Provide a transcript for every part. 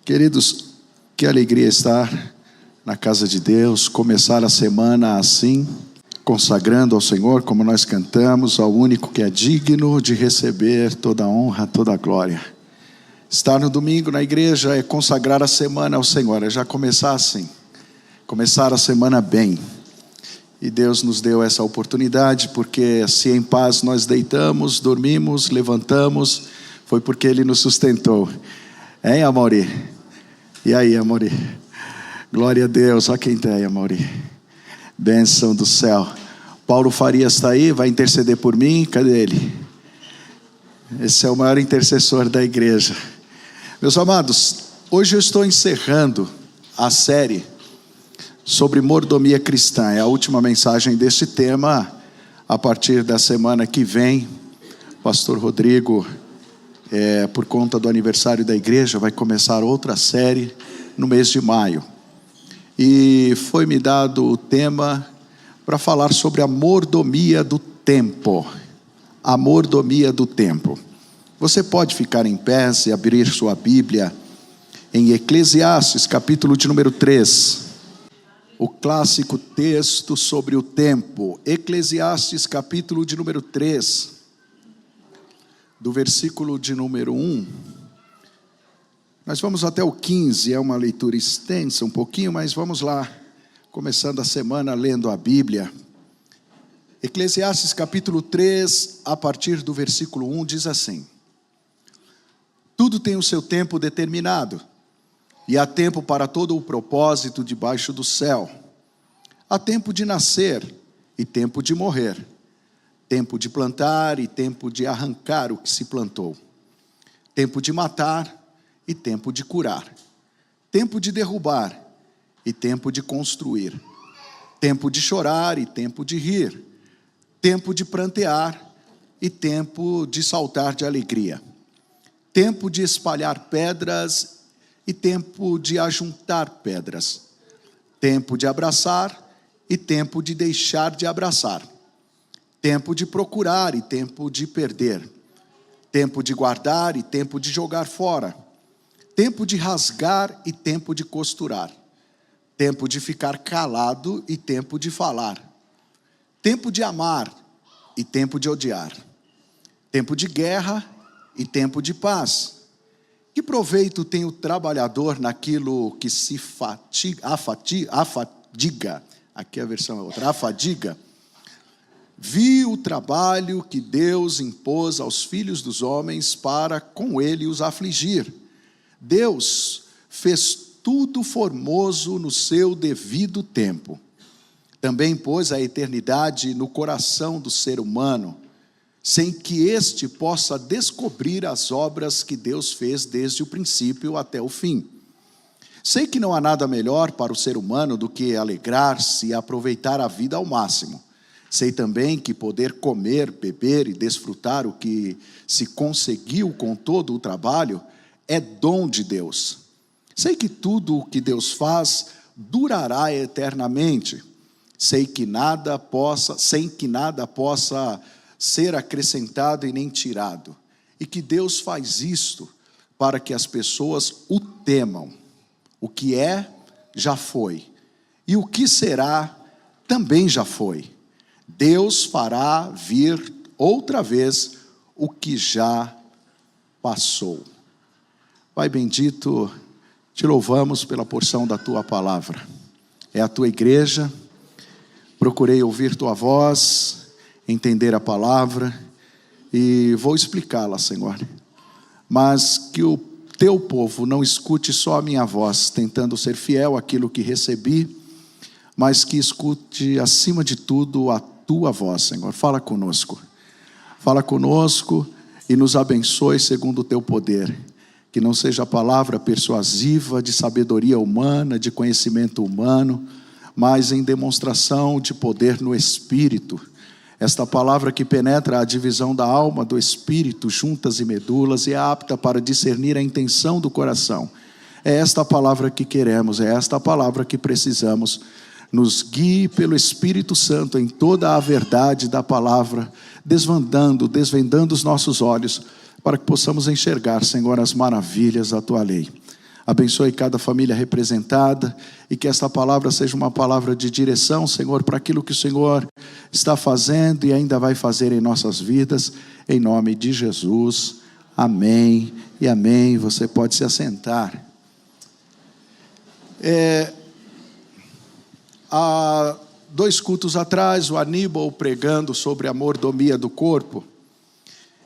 Queridos, que alegria estar na casa de Deus, começar a semana assim, consagrando ao Senhor, como nós cantamos, ao único que é digno de receber toda a honra, toda a glória. Estar no domingo na igreja é consagrar a semana ao Senhor, é já começar assim, começar a semana bem. E Deus nos deu essa oportunidade, porque se em paz nós deitamos, dormimos, levantamos, foi porque Ele nos sustentou. Hein, Amaury? E aí, Amaury? Glória a Deus, olha quem tem, Amaury. Bênção do céu. Paulo Farias está aí, vai interceder por mim, cadê ele? Esse é o maior intercessor da igreja. Meus amados, hoje eu estou encerrando a série sobre mordomia cristã. É a última mensagem deste tema. A partir da semana que vem, o pastor Rodrigo, por conta do aniversário da igreja, vai começar outra série no mês de maio. E foi-me dado o tema para falar sobre a mordomia do tempo. A mordomia do tempo. Você pode ficar em pé e abrir sua Bíblia em Eclesiastes, capítulo de número 3. O clássico texto sobre o tempo. Eclesiastes, capítulo de número 3. Do versículo de número 1. Nós vamos até o 15, é uma leitura extensa um pouquinho, mas vamos lá. Começando a semana lendo a Bíblia. Eclesiastes capítulo 3, a partir do versículo 1, diz assim: Tudo tem o seu tempo determinado, e há tempo para todo o propósito debaixo do céu. Há tempo de nascer e tempo de morrer, tempo de plantar e tempo de arrancar o que se plantou, tempo de matar e tempo de curar, tempo de derrubar e tempo de construir, tempo de chorar e tempo de rir, tempo de prantear e tempo de saltar de alegria, tempo de espalhar pedras e tempo de ajuntar pedras, tempo de abraçar e tempo de deixar de abraçar, tempo de procurar e tempo de perder, tempo de guardar e tempo de jogar fora, tempo de rasgar e tempo de costurar, tempo de ficar calado e tempo de falar, tempo de amar e tempo de odiar, tempo de guerra e tempo de paz. Que proveito tem o trabalhador naquilo que se afadiga? Aqui a versão é outra, afadiga. Vi o trabalho que Deus impôs aos filhos dos homens para com ele os afligir. Deus fez tudo formoso no seu devido tempo. Também pôs a eternidade no coração do ser humano, sem que este possa descobrir as obras que Deus fez desde o princípio até o fim. Sei que não há nada melhor para o ser humano do que alegrar-se e aproveitar a vida ao máximo. Sei também que poder comer, beber e desfrutar o que se conseguiu com todo o trabalho é dom de Deus. Sei que tudo o que Deus faz durará eternamente. Sem que nada possa ser acrescentado e nem tirado. E que Deus faz isto para que as pessoas o temam. O que é, já foi. E o que será, também já foi. Deus fará vir outra vez o que já passou. Pai bendito, te louvamos pela porção da tua palavra. É a tua igreja. Procurei ouvir tua voz, entender a palavra e vou explicá-la, Senhor. Mas que o teu povo não escute só a minha voz, tentando ser fiel àquilo que recebi, mas que escute acima de tudo a tua voz, Senhor. Fala conosco e nos abençoe segundo o teu poder. Que não seja a palavra persuasiva de sabedoria humana, de conhecimento humano, mas em demonstração de poder no Espírito. Esta palavra que penetra a divisão da alma, do Espírito, juntas e medulas, e é apta para discernir a intenção do coração. É esta palavra que queremos, é esta palavra que precisamos. Nos guie pelo Espírito Santo em toda a verdade da palavra, desvendando os nossos olhos, para que possamos enxergar, Senhor, as maravilhas da tua lei. abençoe cada família representada, e que esta palavra seja uma palavra de direção, Senhor, para aquilo que o Senhor está fazendo e ainda vai fazer em nossas vidas, em nome de Jesus, amém e amém. Você pode se assentar. Há 2 cultos atrás, o Aníbal, pregando sobre a mordomia do corpo,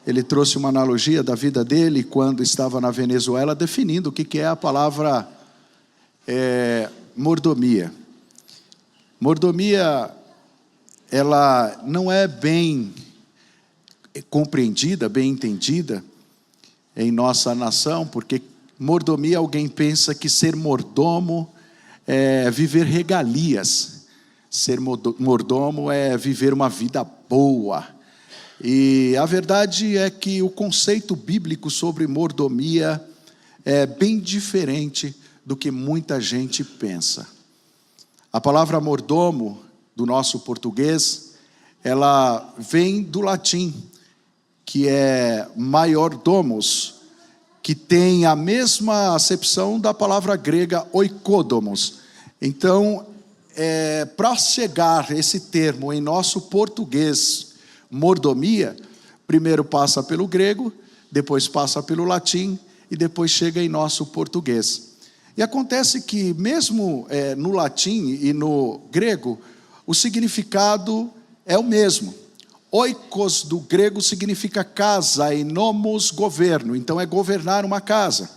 ele trouxe uma analogia da vida dele quando estava na Venezuela, definindo o que é a palavra mordomia. Mordomia, ela não é bem compreendida, bem entendida em nossa nação, porque mordomia, alguém pensa que ser mordomo é viver regalias, ser mordomo é viver uma vida boa. E a verdade é que o conceito bíblico sobre mordomia é bem diferente do que muita gente pensa. A palavra mordomo, do nosso português, ela vem do latim, que é maiordomos, que tem a mesma acepção da palavra grega oikodomos. Então, para chegar esse termo em nosso português, mordomia, primeiro passa pelo grego, depois passa pelo latim e depois chega em nosso português. E acontece que mesmo no latim e no grego, o significado é o mesmo. Oikos do grego significa casa e nomos governo, então é governar uma casa.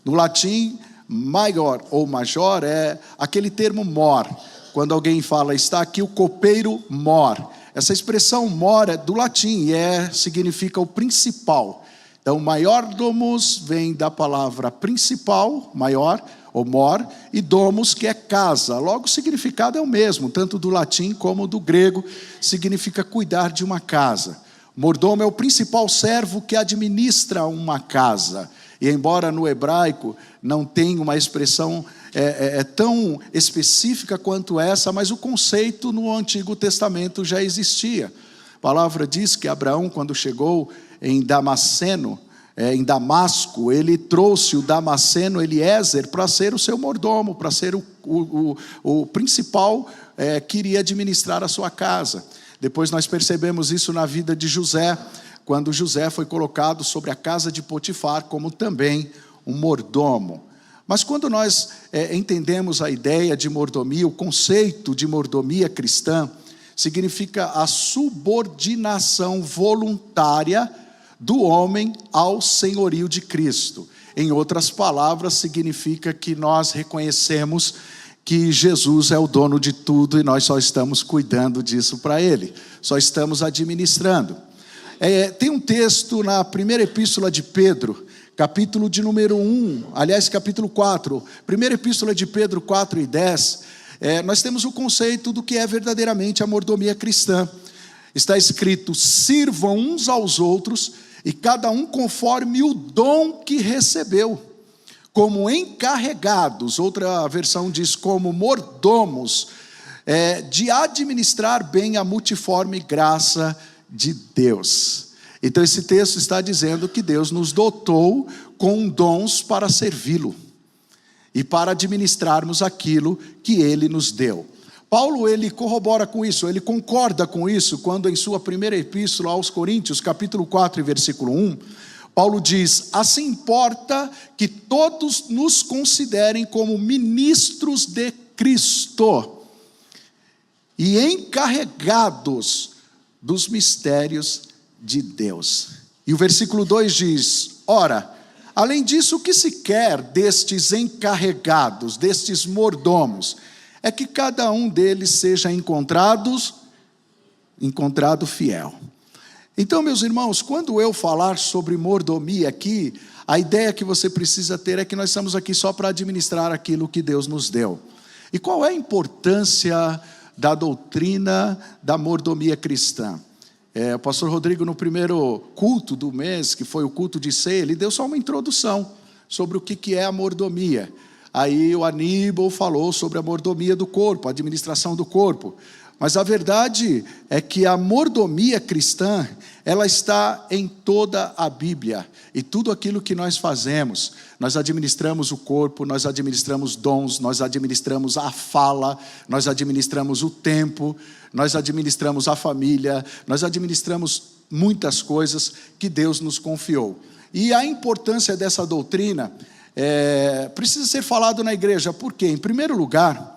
No latim, maior ou major é aquele termo mor. Quando alguém fala, está aqui o copeiro mor. Essa expressão mor é do latim e significa o principal. Então, maiordomos vem da palavra principal, maior, ou mor, e domos, que é casa. Logo, o significado é o mesmo, tanto do latim como do grego, significa cuidar de uma casa. Mordomo é o principal servo que administra uma casa. E embora no hebraico não tenha uma expressão tão específica quanto essa, mas o conceito no Antigo Testamento já existia. A palavra diz que Abraão, quando chegou em Damasceno, em Damasco, ele trouxe o Damasceno Eliezer para ser o seu mordomo, para ser o principal que iria administrar a sua casa. Depois nós percebemos isso na vida de José, quando José foi colocado sobre a casa de Potifar como também um mordomo. Mas quando nós entendemos a ideia de mordomia, o conceito de mordomia cristã, significa a subordinação voluntária do homem ao senhorio de Cristo. Em outras palavras, significa que nós reconhecemos que Jesus é o dono de tudo e nós só estamos cuidando disso para Ele, só estamos administrando. Tem um texto na primeira epístola de Pedro, capítulo de número 1, aliás, capítulo 4, primeira epístola de Pedro 4:10, nós temos o conceito do que é verdadeiramente a mordomia cristã. Está escrito: sirvam uns aos outros, e cada um conforme o dom que recebeu, como encarregados, outra versão diz como mordomos, de administrar bem a multiforme graça de Deus. Então esse texto está dizendo que Deus nos dotou com dons para servi-lo e para administrarmos aquilo que Ele nos deu. Paulo, ele corrobora com isso, ele concorda com isso, quando em sua primeira epístola aos Coríntios, capítulo 4 e versículo 1, Paulo diz: assim importa que todos nos considerem como ministros de Cristo e encarregados dos mistérios de Deus. E o versículo 2 diz: ora, além disso, o que se quer destes encarregados, destes mordomos, é que cada um deles seja encontrado fiel. Então, meus irmãos, quando eu falar sobre mordomia aqui, a ideia que você precisa ter é que nós estamos aqui só para administrar aquilo que Deus nos deu. E qual é a importância da doutrina da mordomia cristã? O pastor Rodrigo, no primeiro culto do mês, que foi o culto de ceia, ele deu só uma introdução sobre o que é a mordomia. Aí o Aníbal falou sobre a mordomia do corpo, a administração do corpo. Mas a verdade é que a mordomia cristã, ela está em toda a Bíblia. E tudo aquilo que nós fazemos, nós administramos o corpo, nós administramos dons, nós administramos a fala, nós administramos o tempo, nós administramos a família, nós administramos muitas coisas que Deus nos confiou. E a importância dessa doutrina precisa ser falado na igreja. Por quê? Em primeiro lugar,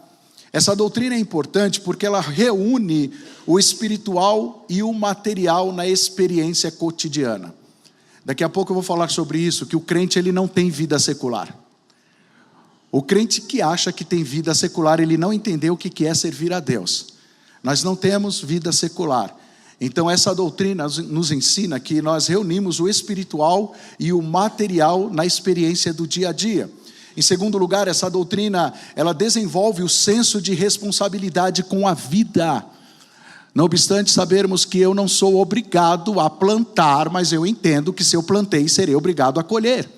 essa doutrina é importante porque ela reúne o espiritual e o material na experiência cotidiana. Daqui a pouco eu vou falar sobre isso, que o crente ele não tem vida secular. O crente que acha que tem vida secular, ele não entendeu o que é servir a Deus. Nós não temos vida secular. Então essa doutrina nos ensina que nós reunimos o espiritual e o material na experiência do dia a dia. Em segundo lugar, essa doutrina, ela desenvolve o senso de responsabilidade com a vida. Não obstante sabermos que eu não sou obrigado a plantar, mas eu entendo que se eu plantei, serei obrigado a colher.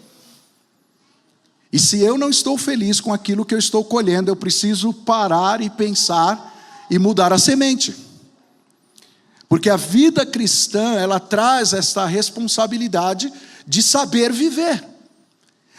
E se eu não estou feliz com aquilo que eu estou colhendo, eu preciso parar e pensar e mudar a semente. Porque a vida cristã, ela traz essa responsabilidade de saber viver.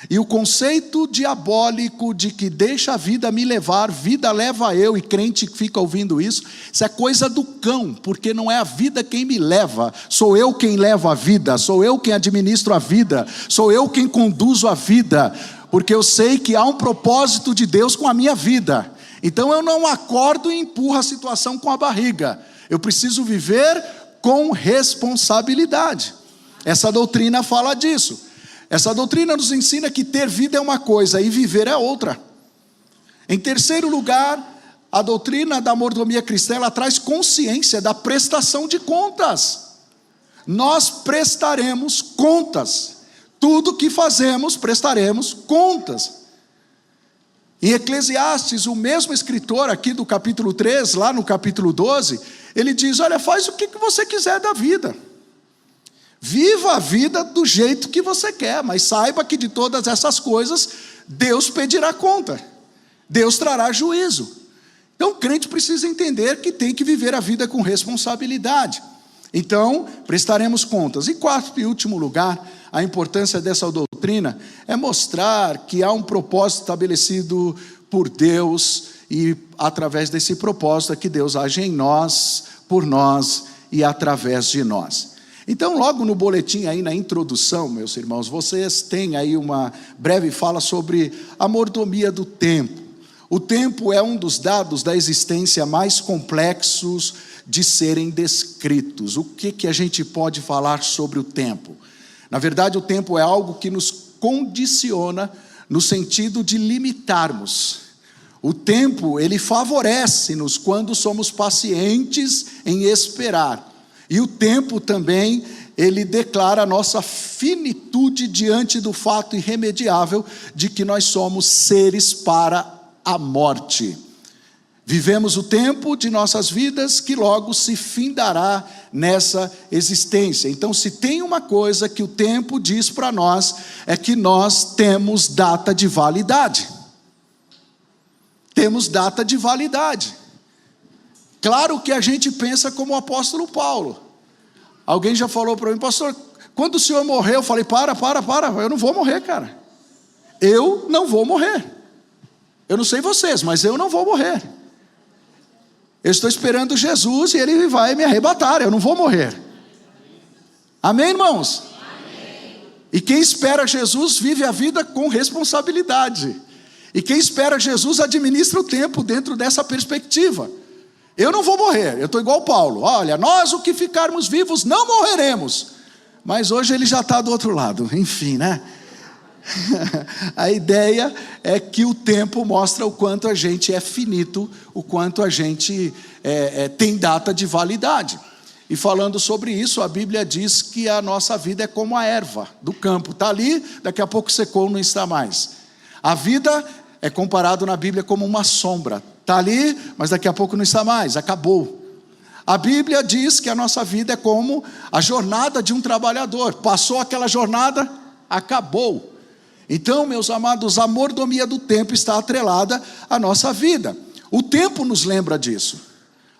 E o conceito diabólico de que deixa a vida me levar, vida leva eu, e crente que fica ouvindo isso é coisa do cão, porque não é a vida quem me leva, sou eu quem levo a vida, sou eu quem administro a vida, sou eu quem conduzo a vida, porque eu sei que há um propósito de Deus com a minha vida. Então eu não acordo e empurro a situação com a barriga, eu preciso viver com responsabilidade. Essa doutrina fala disso. Essa doutrina nos ensina que ter vida é uma coisa e viver é outra. Em terceiro lugar, a doutrina da mordomia cristã, ela traz consciência da prestação de contas. Nós prestaremos contas. Tudo que fazemos, prestaremos contas. Em Eclesiastes, o mesmo escritor aqui do capítulo 3, lá no capítulo 12, ele diz, olha, faz o que você quiser da vida. Viva a vida do jeito que você quer, mas saiba que de todas essas coisas, Deus pedirá conta. Deus trará juízo. Então o crente precisa entender que tem que viver a vida com responsabilidade. Então, prestaremos contas. E quarto e último lugar, a importância dessa doutrina é mostrar que há um propósito estabelecido por Deus, e através desse propósito é que Deus age em nós, por nós e através de nós. Então, logo no boletim aí na introdução, meus irmãos, vocês têm aí uma breve fala sobre a mordomia do tempo. O tempo é um dos dados da existência mais complexos de serem descritos. O que a gente pode falar sobre o tempo? Na verdade, o tempo é algo que nos condiciona no sentido de limitarmos. O tempo, ele favorece-nos quando somos pacientes em esperar. E o tempo também, ele declara a nossa finitude diante do fato irremediável de que nós somos seres para a morte. Vivemos o tempo de nossas vidas que logo se findará nessa existência. Então, se tem uma coisa que o tempo diz para nós, é que nós temos data de validade. Temos data de validade. Claro que a gente pensa como o apóstolo Paulo. Alguém já falou para mim, pastor, quando o senhor morrer, eu falei, para, eu não vou morrer, cara. Eu não vou morrer. Eu não sei vocês, mas eu não vou morrer. Eu estou esperando Jesus e Ele vai me arrebatar, eu não vou morrer. Amém, irmãos? Amém. E quem espera Jesus vive a vida com responsabilidade. E quem espera Jesus administra o tempo dentro dessa perspectiva. Eu não vou morrer, eu estou igual Paulo. Olha, nós o que ficarmos vivos não morreremos. Mas hoje ele já está do outro lado, enfim, né? A ideia é que o tempo mostra o quanto a gente é finito, o quanto a gente tem data de validade. E falando sobre isso, a Bíblia diz que a nossa vida é como a erva do campo. Está ali, daqui a pouco secou, não está mais. A vida é comparado na Bíblia como uma sombra. Está ali, mas daqui a pouco não está mais, acabou. A Bíblia diz que a nossa vida é como a jornada de um trabalhador. Passou aquela jornada, acabou. Então, meus amados, a mordomia do tempo está atrelada à nossa vida. O tempo nos lembra disso.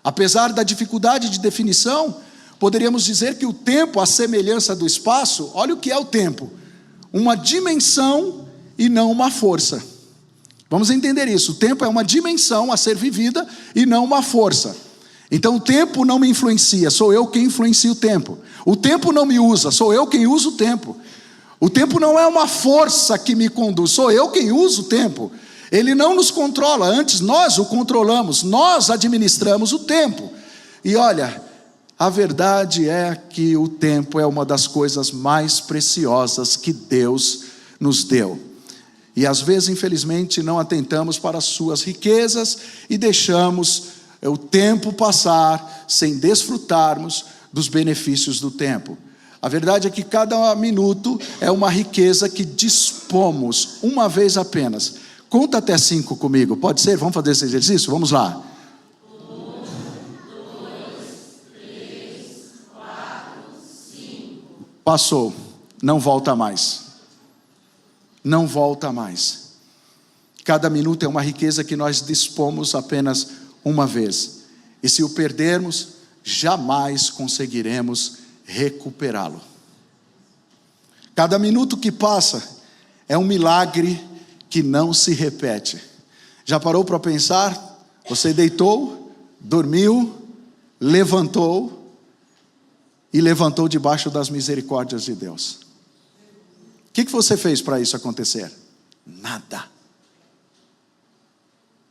Apesar da dificuldade de definição, poderíamos dizer que o tempo, à semelhança do espaço, olha o que é o tempo: uma dimensão e não uma força. Vamos entender isso: o tempo é uma dimensão a ser vivida e não uma força. Então o tempo não me influencia, sou eu quem influencia o tempo. O tempo não me usa, sou eu quem usa o tempo. O tempo não é uma força que me conduz, sou eu quem usa o tempo. Ele não nos controla, antes nós o controlamos, nós administramos o tempo. E olha, a verdade é que o tempo é uma das coisas mais preciosas que Deus nos deu. E às vezes, infelizmente, não atentamos para as suas riquezas e deixamos o tempo passar sem desfrutarmos dos benefícios do tempo. A verdade é que cada minuto é uma riqueza que dispomos uma vez apenas. Conta até 5 comigo, pode ser? Vamos fazer esse exercício? Vamos lá. 1, 2, 3, 4, 5. Passou, não volta mais. Não volta mais. Cada minuto é uma riqueza que nós dispomos apenas uma vez. E se o perdermos, jamais conseguiremos recuperá-lo. Cada minuto que passa é um milagre que não se repete. Já parou para pensar? Você deitou, dormiu, levantou e levantou debaixo das misericórdias de Deus. O que você fez para isso acontecer? Nada.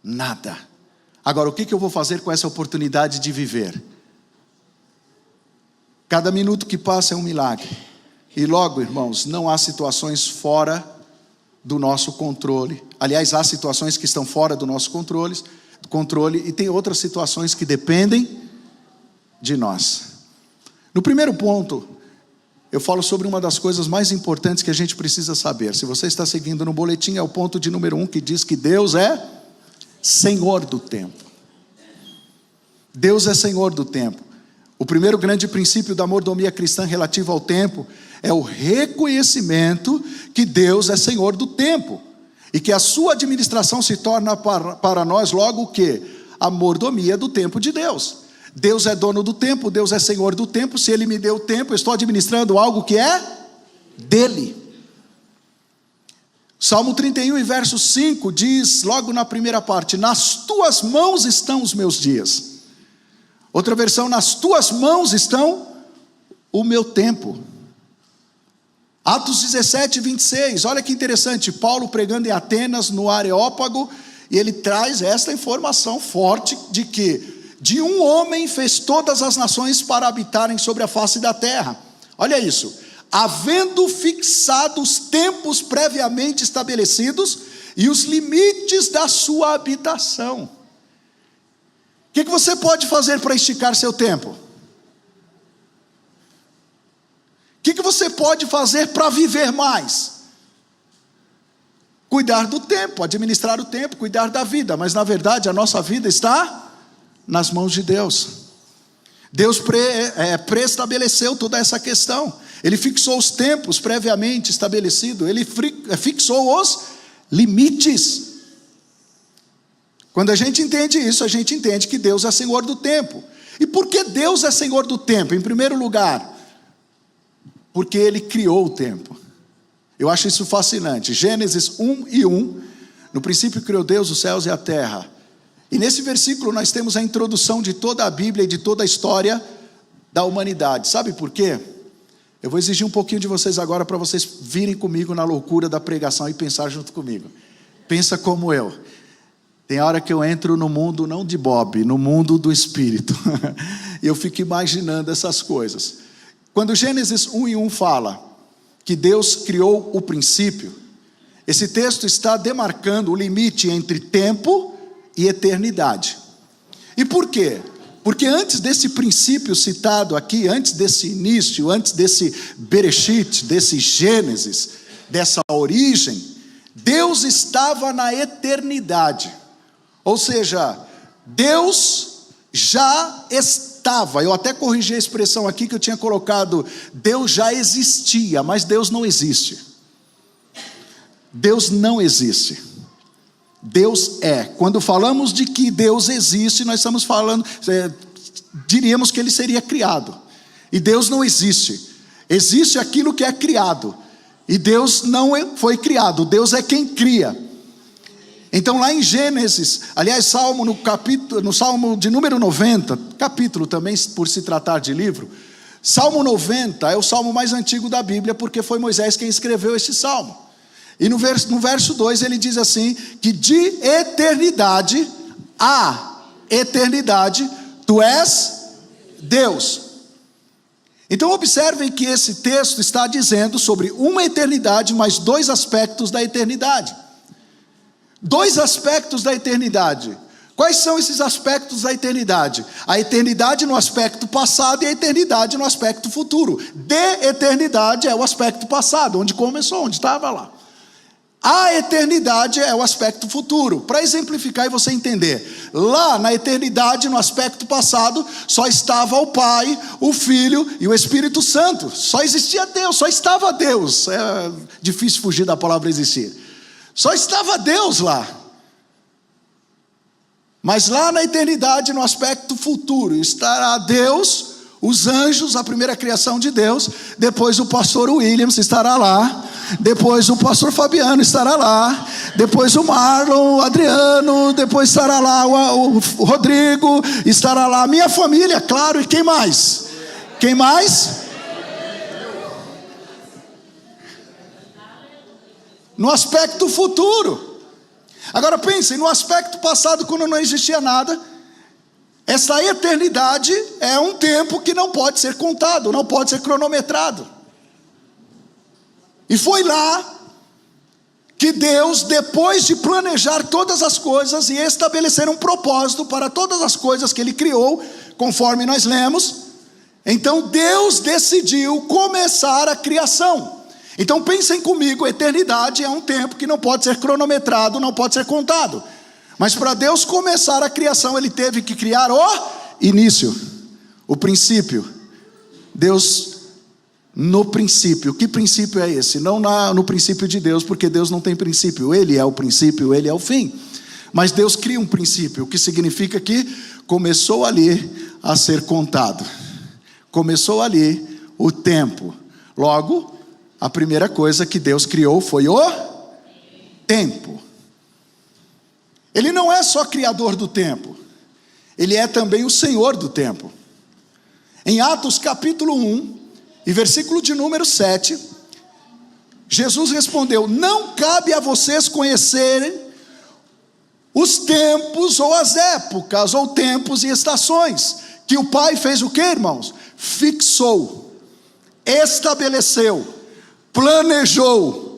Nada. Agora, o que eu vou fazer com essa oportunidade de viver? Cada minuto que passa é um milagre. E logo, irmãos, não há situações fora do nosso controle. Aliás, há situações que estão fora do nosso controle e tem outras situações que dependem de nós. No primeiro ponto, eu falo sobre uma das coisas mais importantes que a gente precisa saber. Se você está seguindo no boletim, é o ponto de número 1 que diz que Deus é Senhor do tempo. Deus é Senhor do tempo. O primeiro grande princípio da mordomia cristã relativo ao tempo é o reconhecimento que Deus é Senhor do tempo e que a sua administração se torna para nós logo o quê? A mordomia do tempo de Deus. Deus é dono do tempo, Deus é Senhor do tempo. Se Ele me deu o tempo, eu estou administrando algo que é dele. Salmo 31 e verso 5 diz, logo na primeira parte: nas tuas mãos estão os meus dias. Outra versão: nas tuas mãos estão o meu tempo. Atos 17, 26, olha que interessante, Paulo pregando em Atenas, no Areópago, e ele traz esta informação forte de que de um homem fez todas as nações para habitarem sobre a face da terra. Olha isso: havendo fixado os tempos previamente estabelecidos e os limites da sua habitação. O que você pode fazer para esticar seu tempo? O que você pode fazer para viver mais? Cuidar do tempo, administrar o tempo, cuidar da vida. Mas na verdade a nossa vida está nas mãos de Deus. Deus pré-estabeleceu toda essa questão. Ele fixou os tempos previamente estabelecidos. Ele fixou os limites. Quando a gente entende isso, a gente entende que Deus é Senhor do tempo. E por que Deus é Senhor do tempo? Em primeiro lugar, porque Ele criou o tempo. Eu acho isso fascinante. Gênesis 1 e 1, no princípio criou Deus os céus e a terra. E nesse versículo nós temos a introdução de toda a Bíblia e de toda a história da humanidade. Sabe por quê? Eu vou exigir um pouquinho de vocês agora para vocês virem comigo na loucura da pregação e pensar junto comigo. Pensa como eu. Tem hora que eu entro no mundo não de Bob, no mundo do Espírito. E eu fico imaginando essas coisas. Quando Gênesis 1 e 1 fala que Deus criou o princípio, esse texto está demarcando o limite entre tempo e eternidade. E por quê? Porque antes desse princípio citado aqui, antes desse início, antes desse Bereshit, desse Gênesis, dessa origem, Deus estava na eternidade. Ou seja, Deus já estava. Eu até corrigi a expressão aqui que eu tinha colocado: Deus já existia, mas Deus não existe. Deus não existe. Deus é. Quando falamos de que Deus existe, nós estamos falando, diríamos que ele seria criado. E Deus não existe. Existe aquilo que é criado. E Deus não foi criado. Deus é quem cria. Então lá em Gênesis, aliás, no Salmo de número 90, capítulo também por se tratar de livro, Salmo 90 é o salmo mais antigo da Bíblia, porque foi Moisés quem escreveu este salmo. E no verso 2 ele diz assim, que de eternidade a eternidade, tu és Deus. Então observem que esse texto está dizendo sobre uma eternidade, mas dois aspectos da eternidade. Dois aspectos da eternidade. Quais são esses aspectos da eternidade? A eternidade no aspecto passado e a eternidade no aspecto futuro. De eternidade é o aspecto passado, onde começou, onde estava lá. A eternidade é o aspecto futuro. Para exemplificar e você entender, lá na eternidade, no aspecto passado, só estava o Pai, o Filho e o Espírito Santo. Só existia Deus, só estava Deus. É difícil fugir da palavra existir. Só estava Deus lá. Mas lá na eternidade, no aspecto futuro, estará Deus, os anjos, a primeira criação de Deus. Depois o pastor Williams estará lá. Depois o pastor Fabiano estará lá. Depois o Marlon, o Adriano. Depois estará lá o Rodrigo. Estará lá a minha família, claro. E quem mais? Quem mais? No aspecto futuro. Agora pensem, no aspecto passado, quando não existia nada, essa eternidade é um tempo que não pode ser contado, não pode ser cronometrado. E foi lá que Deus, depois de planejar todas as coisas e estabelecer um propósito para todas as coisas que Ele criou, conforme nós lemos, então Deus decidiu começar a criação. Então pensem comigo, a eternidade é um tempo que não pode ser cronometrado, não pode ser contado. Mas para Deus começar a criação, Ele teve que criar o início, o princípio. Deus, no princípio, que princípio é esse? Não no princípio de Deus, porque Deus não tem princípio, Ele é o princípio, Ele é o fim. Mas Deus cria um princípio, o que significa que começou ali a ser contado. Começou ali o tempo. Logo, a primeira coisa que Deus criou foi o tempo. Ele não é só criador do tempo, Ele é também o Senhor do tempo. Em Atos capítulo 1, e versículo de número 7, Jesus respondeu: não cabe a vocês conhecerem os tempos ou as épocas, ou tempos e estações, que o Pai fez o que, irmãos? Fixou, estabeleceu, planejou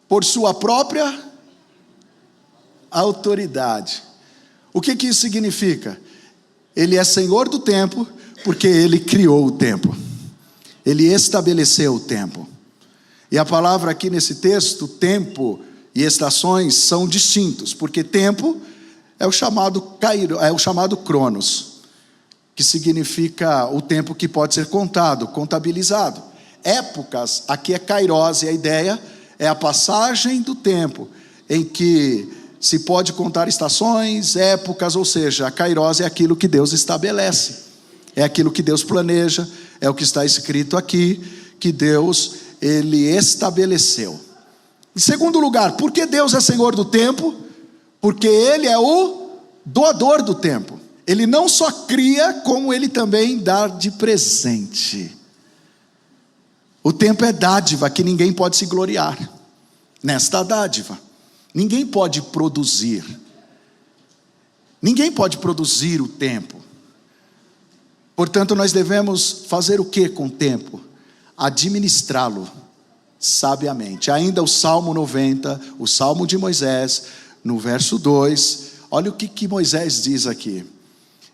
por sua própria autoridade. O que isso significa? Ele é Senhor do tempo, porque Ele criou o tempo, Ele estabeleceu o tempo. E a palavra aqui nesse texto, tempo e estações, são distintos, porque tempo é o chamado cronos, que significa o tempo que pode ser contado, contabilizado. Épocas, aqui é kairos, e a ideia é a passagem do tempo, em que se pode contar estações, épocas, ou seja, a kairos é aquilo que Deus estabelece, é aquilo que Deus planeja, é o que está escrito aqui, que Deus, Ele estabeleceu. Em segundo lugar, por que Deus é Senhor do tempo? Porque Ele é o doador do tempo. Ele não só cria, como Ele também dá de presente. O tempo é dádiva que ninguém pode se gloriar. Nesta dádiva, ninguém pode produzir. Ninguém pode produzir o tempo. Portanto, nós devemos fazer o que com o tempo? Administrá-lo sabiamente. Ainda o Salmo 90, o Salmo de Moisés, no verso 2, olha o que Moisés diz aqui: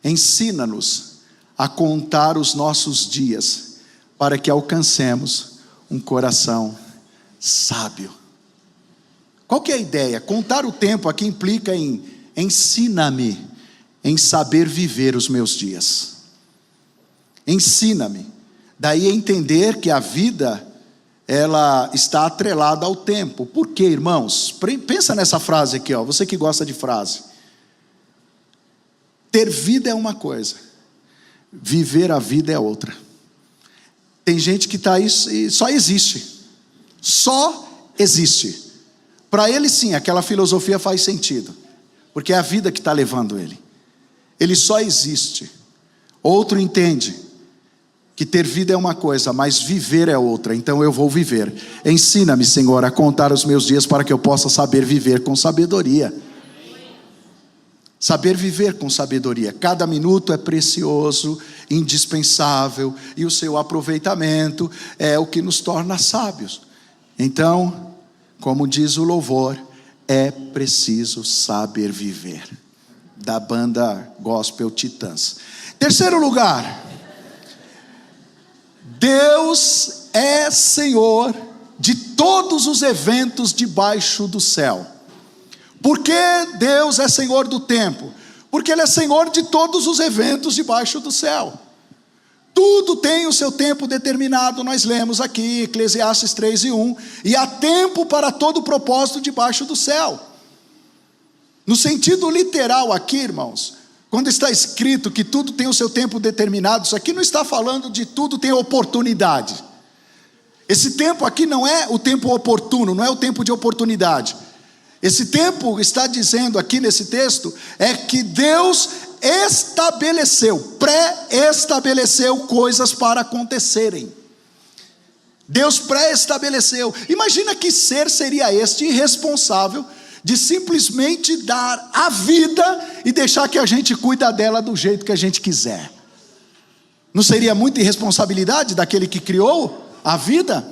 ensina-nos a contar os nossos dias, para que alcancemos um coração sábio. Qual que é a ideia? Contar o tempo aqui implica em ensina-me em saber viver os meus dias. Ensina-me. Daí entender que a vida ela está atrelada ao tempo. Por quê, irmãos? Pensa nessa frase aqui, ó, você que gosta de frase. Ter vida é uma coisa, viver a vida é outra. Tem gente que está aí e só existe. Só existe. Para ele sim, aquela filosofia faz sentido, porque é a vida que está levando ele. Ele só existe. Outro entende que ter vida é uma coisa, mas viver é outra. Então eu vou viver. Ensina-me, Senhor, a contar os meus dias para que eu possa saber viver com sabedoria. Saber viver com sabedoria. Cada minuto é precioso, indispensável, e o seu aproveitamento é o que nos torna sábios. Então, como diz o louvor, é preciso saber viver. Da banda Gospel Titãs. Terceiro lugar, Deus é Senhor de todos os eventos debaixo do céu. Por que Deus é Senhor do tempo? Porque Ele é Senhor de todos os eventos debaixo do céu. Tudo tem o seu tempo determinado, nós lemos aqui, Eclesiastes 3:1, e há tempo para todo propósito debaixo do céu. No sentido literal aqui, irmãos, quando está escrito que tudo tem o seu tempo determinado, isso aqui não está falando de tudo tem oportunidade. Esse tempo aqui não é o tempo oportuno, não é o tempo de oportunidade. Esse tempo, está dizendo aqui nesse texto, é que Deus estabeleceu, pré-estabeleceu coisas para acontecerem. Deus pré-estabeleceu. Imagina que ser seria este irresponsável de simplesmente dar a vida e deixar que a gente cuida dela do jeito que a gente quiser. Não seria muita irresponsabilidade daquele que criou a vida?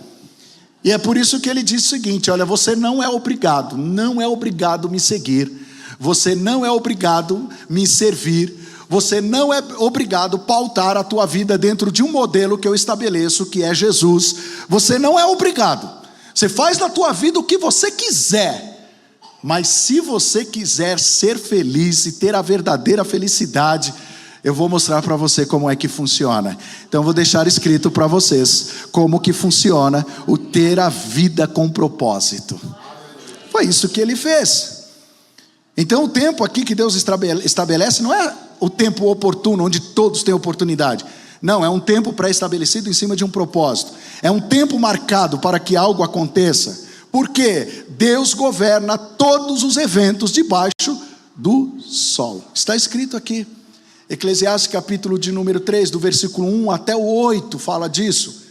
E é por isso que ele diz o seguinte: olha, você não é obrigado me seguir, você não é obrigado me servir, você não é obrigado pautar a tua vida dentro de um modelo que eu estabeleço, que é Jesus. Você não é obrigado, você faz na tua vida o que você quiser, mas se você quiser ser feliz e ter a verdadeira felicidade, eu vou mostrar para você como é que funciona. Então eu vou deixar escrito para vocês como que funciona o ter a vida com propósito. Foi isso que ele fez. Então o tempo aqui que Deus estabelece não é o tempo oportuno, onde todos têm oportunidade. Não, é um tempo pré-estabelecido em cima de um propósito. É um tempo marcado para que algo aconteça. Porque Deus governa todos os eventos debaixo do sol. Está escrito aqui. Eclesiastes capítulo de número 3, do versículo 1 até o 8, fala disso.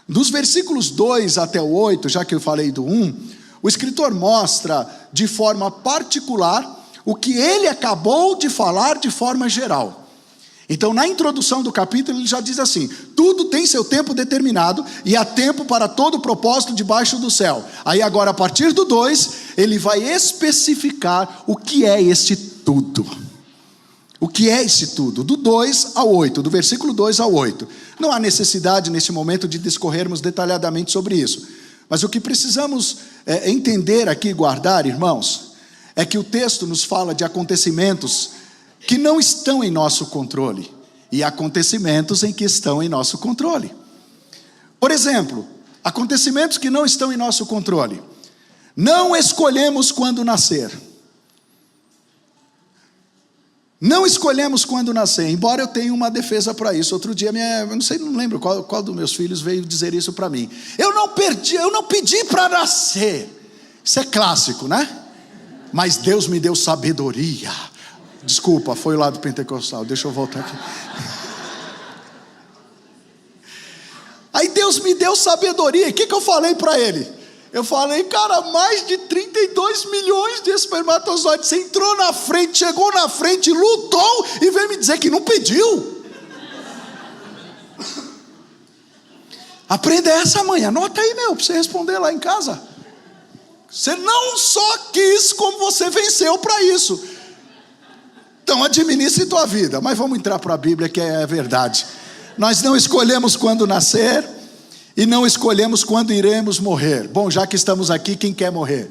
Dos versículos 2 até o 8, já que eu falei do 1, o escritor mostra de forma particular o que ele acabou de falar de forma geral. Então, na introdução do capítulo, ele já diz assim: tudo tem seu tempo determinado e há tempo para todo propósito debaixo do céu. Aí agora, a partir do 2, ele vai especificar o que é este tudo. O que é esse tudo? Do 2 ao 8, do versículo 2 ao 8. Não há necessidade nesse momento de discorrermos detalhadamente sobre isso. Mas o que precisamos entender aqui, guardar, irmãos, é que o texto nos fala de acontecimentos que não estão em nosso controle e acontecimentos em que estão em nosso controle. Por exemplo, acontecimentos que não estão em nosso controle. Não escolhemos quando nascer. Não escolhemos quando nascer, embora eu tenha uma defesa para isso. Outro dia, não lembro qual dos meus filhos veio dizer isso para mim. Eu não pedi para nascer. Isso é clássico, né? Mas Deus me deu sabedoria. Desculpa, foi o lado pentecostal, deixa eu voltar aqui. Aí Deus me deu sabedoria, e o que eu falei para ele? Eu falei, cara, mais de 32 milhões de espermatozoides. Você entrou na frente, chegou na frente, lutou e veio me dizer que não pediu. Aprenda essa, mãe, anota aí, para você responder lá em casa. Você não só quis, como você venceu para isso. Então administre tua vida. Mas vamos entrar para a Bíblia, que é a verdade. Nós não escolhemos quando nascer e não escolhemos quando iremos morrer. Bom, já que estamos aqui, quem quer morrer?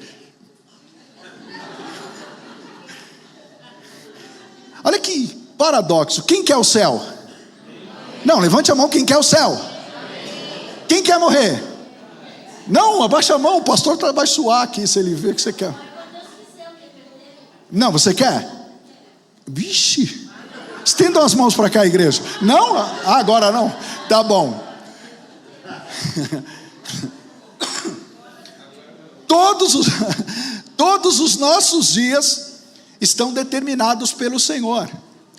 Olha que paradoxo. Quem quer o céu? Não, levante a mão quem quer o céu. Quem quer morrer? Não, abaixa a mão, o pastor vai suar aqui se ele ver que você quer. Não, você quer? Vixe, estendam as mãos para cá, igreja. Não? Agora não? Tá bom. Todos os nossos dias estão determinados pelo Senhor.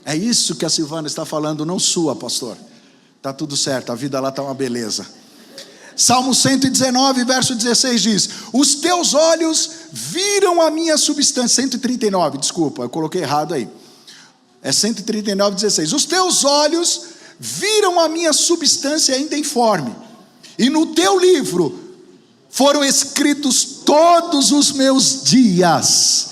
É isso que a Silvana está falando, não sua, pastor. Está tudo certo, a vida lá está uma beleza. Salmo 119, verso 16 diz: os teus olhos viram a minha substância. 139, desculpa, eu coloquei errado aí. É 139, 16. Os teus olhos viram a minha substância ainda informe, e no teu livro foram escritos todos os meus dias,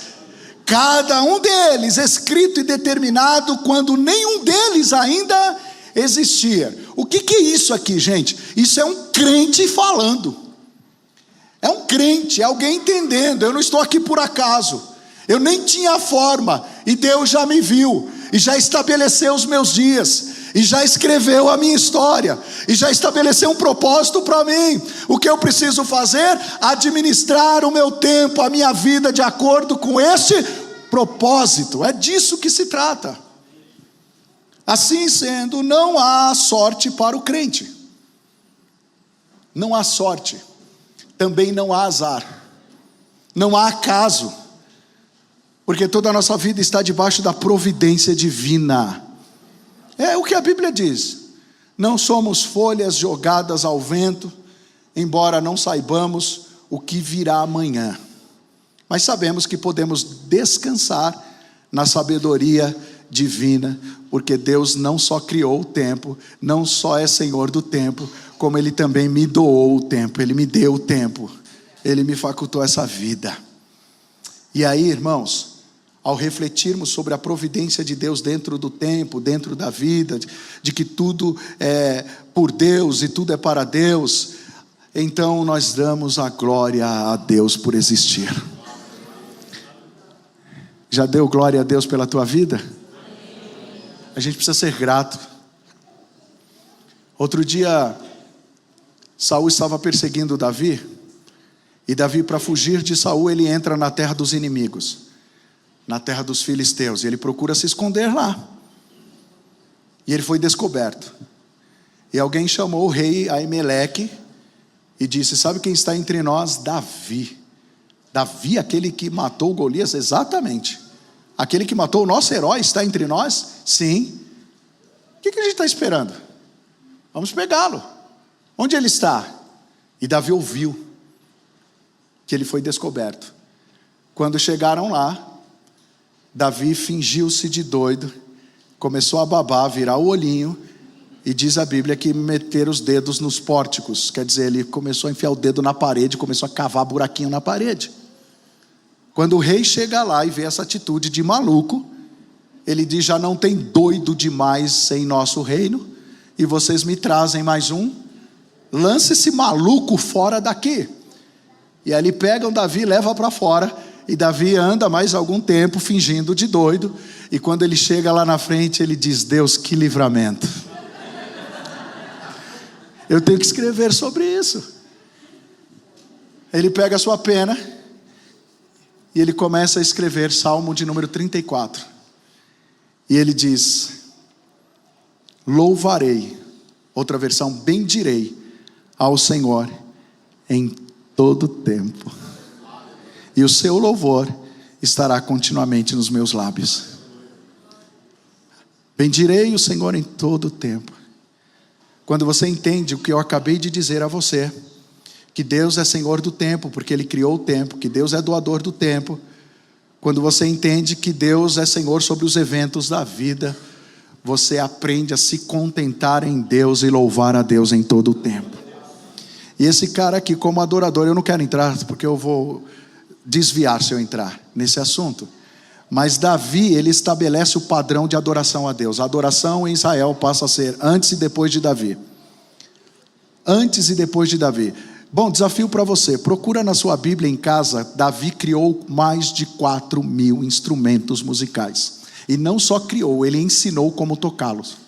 cada um deles escrito e determinado quando nenhum deles ainda existia. O que é isso aqui, gente? Isso é um crente falando. É um crente, é alguém entendendo. Eu não estou aqui por acaso. Eu nem tinha forma, e Deus já me viu, e já estabeleceu os meus dias, e já escreveu a minha história, e já estabeleceu um propósito para mim. O que eu preciso fazer? Administrar o meu tempo, a minha vida de acordo com este propósito. É disso que se trata. Assim sendo, não há sorte para o crente. Não há sorte. Também não há azar. Não há acaso. Porque toda a nossa vida está debaixo da providência divina. É o que a Bíblia diz. Não somos folhas jogadas ao vento, embora não saibamos o que virá amanhã. Mas sabemos que podemos descansar na sabedoria divina, porque Deus não só criou o tempo, não só é Senhor do tempo, como Ele também me doou o tempo, Ele me deu o tempo, Ele me facultou essa vida. E aí, irmãos, ao refletirmos sobre a providência de Deus dentro do tempo, dentro da vida, de que tudo é por Deus e tudo é para Deus, então nós damos a glória a Deus por existir. Já deu glória a Deus pela tua vida? A gente precisa ser grato. Outro dia, Saul estava perseguindo Davi, e Davi, para fugir de Saul, ele entra na terra dos inimigos, na terra dos filisteus, e ele procura se esconder lá, e ele foi descoberto, e alguém chamou o rei Aimeleque, e disse: sabe quem está entre nós? Davi. Davi, aquele que matou Golias? Exatamente, aquele que matou o nosso herói está entre nós? Sim. O que a gente está esperando? Vamos pegá-lo. Onde ele está? E Davi ouviu que ele foi descoberto. Quando chegaram lá, Davi fingiu-se de doido, começou a babar, virar o olhinho, e diz a Bíblia que meter os dedos nos pórticos, quer dizer, ele começou a enfiar o dedo na parede, começou a cavar buraquinho na parede. Quando o rei chega lá e vê essa atitude de maluco, ele diz: já não tem doido demais em nosso reino, e vocês me trazem mais um? Lance esse maluco fora daqui. E aí ele pega o Davi, leva para fora, e Davi anda mais algum tempo fingindo de doido, e quando ele chega lá na frente, ele diz: Deus, que livramento. Eu tenho que escrever sobre isso. Ele pega a sua pena e ele começa a escrever Salmo de número 34. E ele diz: louvarei, outra versão, bendirei ao Senhor em todo tempo, e o seu louvor estará continuamente nos meus lábios. Bendirei o Senhor em todo tempo. Quando você entende o que eu acabei de dizer a você, que Deus é Senhor do tempo, porque Ele criou o tempo, que Deus é doador do tempo, quando você entende que Deus é Senhor sobre os eventos da vida, você aprende a se contentar em Deus e louvar a Deus em todo o tempo. E esse cara aqui, como adorador, eu não quero entrar, porque eu vou desviar se eu entrar nesse assunto, mas Davi, ele estabelece o padrão de adoração a Deus. A adoração em Israel passa a ser antes e depois de Davi. Antes e depois de Davi. Bom, desafio para você, procura na sua Bíblia em casa. Davi criou mais de 4.000 instrumentos musicais, e não só criou, ele ensinou como tocá-los.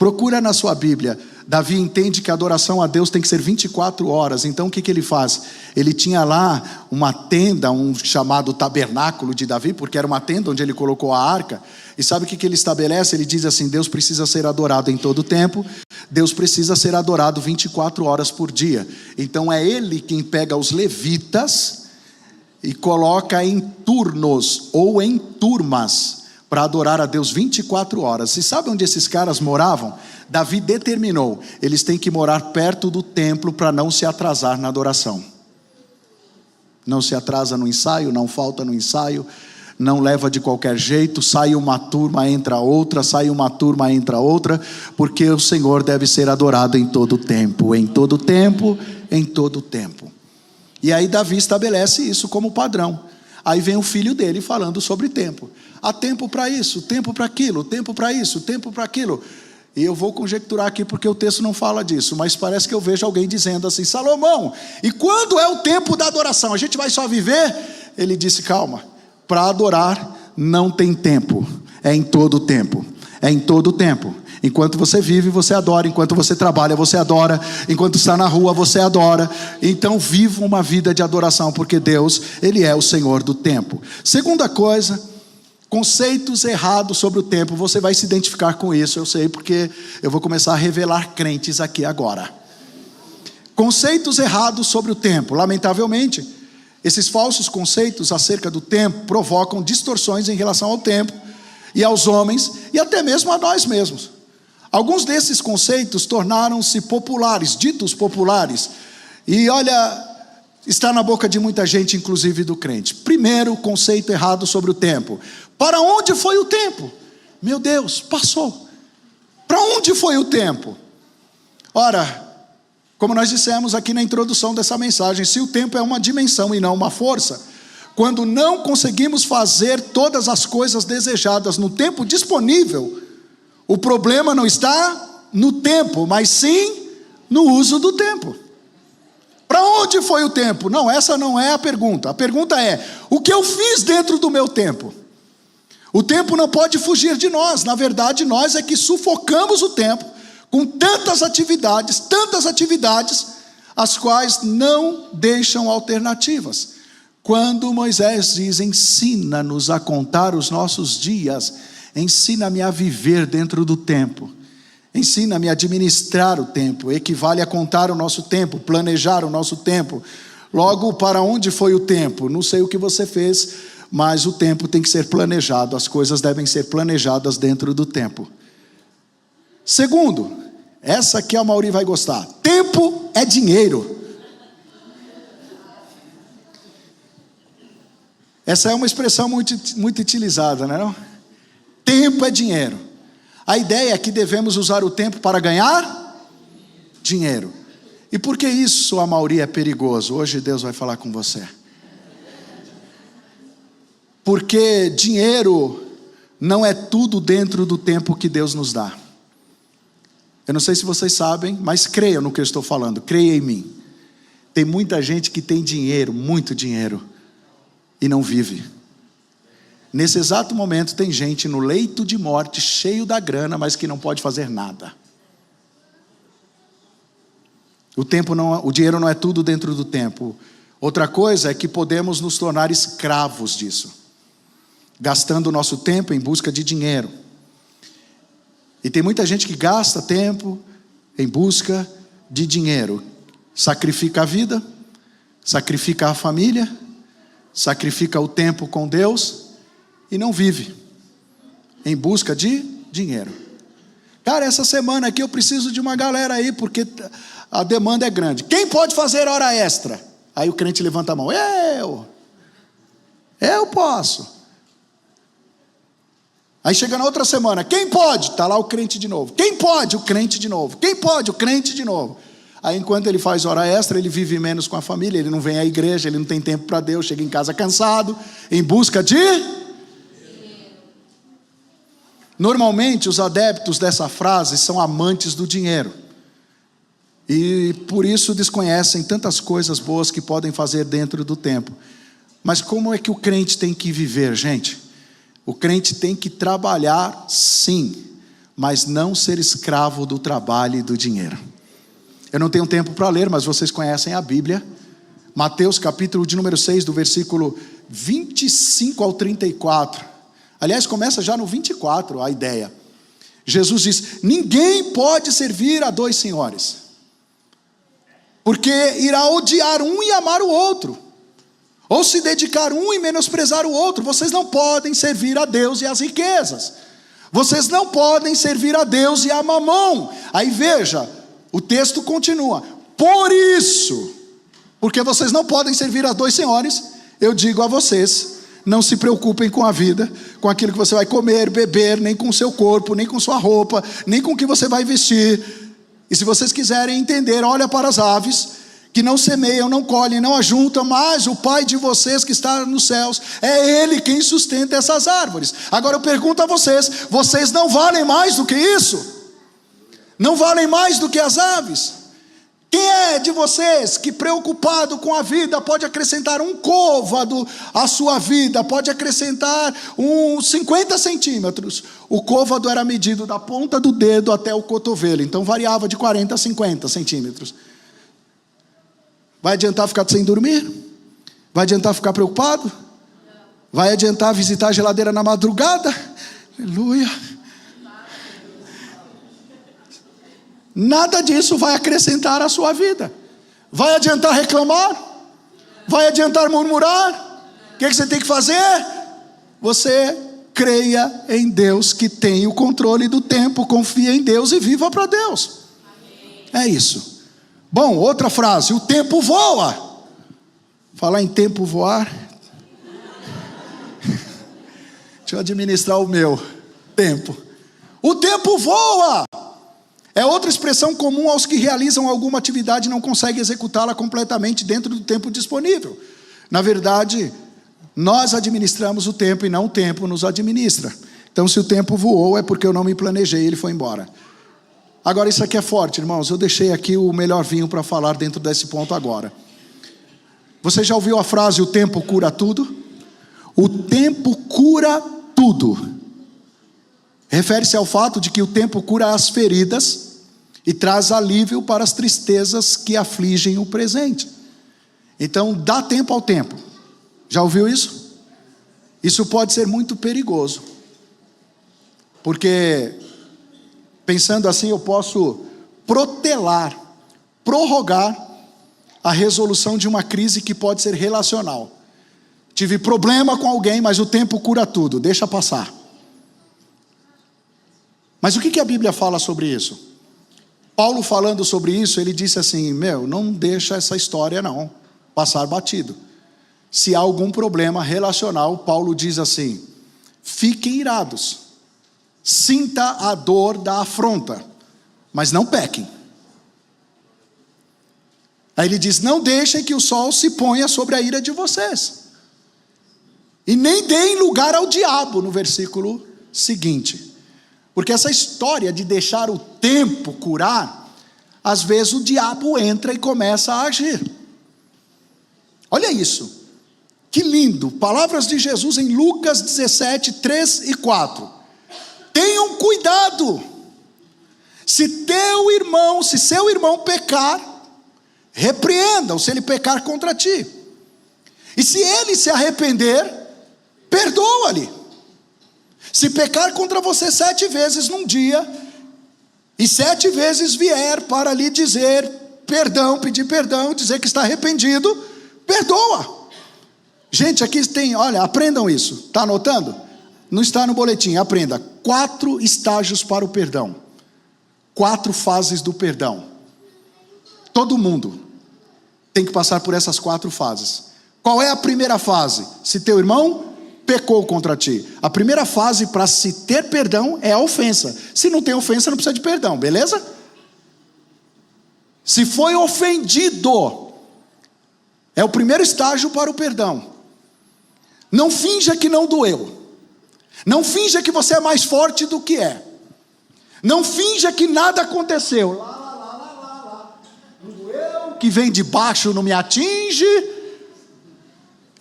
Procura na sua Bíblia. Davi entende que a adoração a Deus tem que ser 24 horas. Então o que ele faz? Ele tinha lá uma tenda, um chamado tabernáculo de Davi, porque era uma tenda onde ele colocou a arca. E sabe o que ele estabelece? Ele diz assim: Deus precisa ser adorado em todo tempo. Deus precisa ser adorado 24 horas por dia. Então é ele quem pega os levitas e coloca em turnos ou em turmas para adorar a Deus 24 horas. E sabe onde esses caras moravam? Davi determinou: eles têm que morar perto do templo para não se atrasar na adoração. Não se atrasa no ensaio, não falta no ensaio, não leva de qualquer jeito. Sai uma turma, entra outra, sai uma turma, entra outra, porque o Senhor deve ser adorado em todo tempo, em todo tempo, em todo tempo. E aí Davi estabelece isso como padrão. Aí vem o filho dele falando sobre tempo. Há tempo para isso, tempo para aquilo, tempo para isso, tempo para aquilo. E eu vou conjecturar aqui porque o texto não fala disso, mas parece que eu vejo alguém dizendo assim: Salomão, e quando é o tempo da adoração? A gente vai só viver? Ele disse: calma, para adorar não tem tempo, é em todo tempo, é em todo tempo. Enquanto você vive, você adora. Enquanto você trabalha, você adora. Enquanto está na rua, você adora. Então viva uma vida de adoração, porque Deus, Ele é o Senhor do tempo. Segunda coisa, conceitos errados sobre o tempo. Você vai se identificar com isso, eu sei, porque eu vou começar a revelar crentes aqui agora. Conceitos errados sobre o tempo. Lamentavelmente, esses falsos conceitos acerca do tempo provocam distorções em relação ao tempo e aos homens e até mesmo a nós mesmos. Alguns desses conceitos tornaram-se populares, ditos populares, e olha, está na boca de muita gente, inclusive do crente. Primeiro conceito errado sobre o tempo: para onde foi o tempo? Meu Deus, passou. Para onde foi o tempo? Ora, como nós dissemos aqui na introdução dessa mensagem, se o tempo é uma dimensão e não uma força, quando não conseguimos fazer todas as coisas desejadas no tempo disponível, o problema não está no tempo, mas sim no uso do tempo. Para onde foi o tempo? Não, essa não é a pergunta. A pergunta é: o que eu fiz dentro do meu tempo? O tempo não pode fugir de nós. Na verdade, nós é que sufocamos o tempo com tantas atividades, as quais não deixam alternativas. Quando Moisés diz: ensina-nos a contar os nossos dias, ensina-me a viver dentro do tempo, ensina-me a administrar o tempo, equivale a contar o nosso tempo, planejar o nosso tempo. Logo, para onde foi o tempo? Não sei o que você fez, mas o tempo tem que ser planejado, as coisas devem ser planejadas dentro do tempo. Segundo, essa aqui a Mauri vai gostar: tempo é dinheiro. Essa é uma expressão muito utilizada, não é não? Tempo é dinheiro. A ideia é que devemos usar o tempo para ganhar dinheiro. E por que isso, Amaury, é perigoso? Hoje Deus vai falar com você. Porque dinheiro não é tudo dentro do tempo que Deus nos dá. Eu não sei se vocês sabem, mas creiam no que eu estou falando, creia em mim. Tem muita gente que tem dinheiro, muito dinheiro, e não vive. Nesse exato momento tem gente no leito de morte, cheio da grana, mas que não pode fazer nada. O dinheiro não é tudo dentro do tempo. Outra coisa é que podemos nos tornar escravos disso, gastando o nosso tempo em busca de dinheiro. E tem muita gente que gasta tempo em busca de dinheiro. Sacrifica a vida, sacrifica a família, sacrifica o tempo com Deus e não vive em busca de dinheiro. Cara, essa semana aqui eu preciso de uma galera aí, porque a demanda é grande. Quem pode fazer hora extra? Aí o crente levanta a mão: eu posso. Aí chega na outra semana: quem pode? Está lá o crente de novo. Quem pode? O crente de novo. Quem pode? O crente de novo. Aí enquanto ele faz hora extra, ele vive menos com a família, ele não vem à igreja, ele não tem tempo para Deus, chega em casa cansado, em busca de... Normalmente os adeptos dessa frase são amantes do dinheiro. E por isso desconhecem tantas coisas boas que podem fazer dentro do tempo. Mas como é que o crente tem que viver, gente? O crente tem que trabalhar, sim. mas não ser escravo do trabalho e do dinheiro. Eu não tenho tempo para ler, mas vocês conhecem a Bíblia. Mateus capítulo de número 6, do versículo 25 ao 34. Aliás, começa já no 24 a ideia. Jesus diz: ninguém pode servir a dois senhores, porque irá odiar um e amar o outro, ou se dedicar um e menosprezar o outro. Vocês não podem servir a Deus e às riquezas. Vocês não podem servir a Deus e a mamão. Aí veja, o texto continua: por isso, porque vocês não podem servir a dois senhores, eu digo a vocês, não se preocupem com a vida, com aquilo que você vai comer, beber, nem com o seu corpo, nem com sua roupa, nem com o que você vai vestir. E se vocês quiserem entender, olha para as aves, que não semeiam, não colhem, não ajuntam, mas o Pai de vocês que está nos céus, é Ele quem sustenta essas árvores. Agora eu pergunto a vocês: vocês não valem mais do que isso? Não valem mais do que as aves? Quem é de vocês que, preocupado com a vida, pode acrescentar um côvado à sua vida, pode acrescentar uns 50 centímetros? O côvado era medido da ponta do dedo até o cotovelo, então variava de 40 a 50 centímetros. Vai adiantar ficar sem dormir? Vai adiantar ficar preocupado? Vai adiantar visitar a geladeira na madrugada? Aleluia! Nada disso vai acrescentar à sua vida. Vai adiantar reclamar? Vai adiantar murmurar? O que você tem que fazer? Você creia em Deus que tem o controle do tempo, confia em Deus e viva para Deus. É isso. Bom, outra frase: o tempo voa. Falar em tempo voar, deixa eu administrar o meu tempo. O tempo voa. É outra expressão comum aos que realizam alguma atividade e não conseguem executá-la completamente dentro do tempo disponível. Na verdade, nós administramos o tempo e não o tempo nos administra. Então, se o tempo voou, é porque eu não me planejei e ele foi embora. Agora, isso aqui é forte, irmãos. Eu deixei aqui o melhor vinho para falar dentro desse ponto agora. Você já ouviu a frase: o tempo cura tudo? O tempo cura tudo. Refere-se ao fato de que o tempo cura as feridas e traz alívio para as tristezas que afligem o presente. Então, dá tempo ao tempo. Já ouviu isso? Isso pode ser muito perigoso, porque, pensando assim, eu posso protelar, prorrogar a resolução de uma crise que pode ser relacional. Tive problema com alguém, mas o tempo cura tudo, deixa passar. Mas o que a Bíblia fala sobre isso? Paulo, falando sobre isso, ele disse assim: não deixa essa história não passar batido. Se há algum problema relacional, Paulo diz assim: fiquem irados, sinta a dor da afronta, mas não pequem. Aí ele diz: não deixem que o sol se ponha sobre a ira de vocês, e nem deem lugar ao diabo, no versículo seguinte. Porque essa história de deixar o tempo curar, às vezes o diabo entra e começa a agir. Olha isso, que lindo, palavras de Jesus em Lucas 17, 3 e 4. Tenham cuidado, se seu irmão pecar, repreenda-o se ele pecar contra ti, e se ele se arrepender, perdoa-lhe. Se pecar contra você 7 vezes num dia, e 7 vezes vier para lhe dizer perdão, pedir perdão, dizer que está arrependido, perdoa. Gente, aqui tem, olha, aprendam isso. Está anotando? Não está no boletim, aprenda. 4 estágios para o perdão. 4 fases do perdão. Todo mundo tem que passar por essas 4 fases. Qual é a primeira fase? Se teu irmão pecou contra ti. A primeira fase para se ter perdão é a ofensa. Se não tem ofensa, não precisa de perdão, beleza? Se foi ofendido, é o primeiro estágio para o perdão. Não finja que não doeu. Não finja que você é mais forte do que é. Não finja que nada aconteceu. Não doeu, que vem de baixo não me atinge.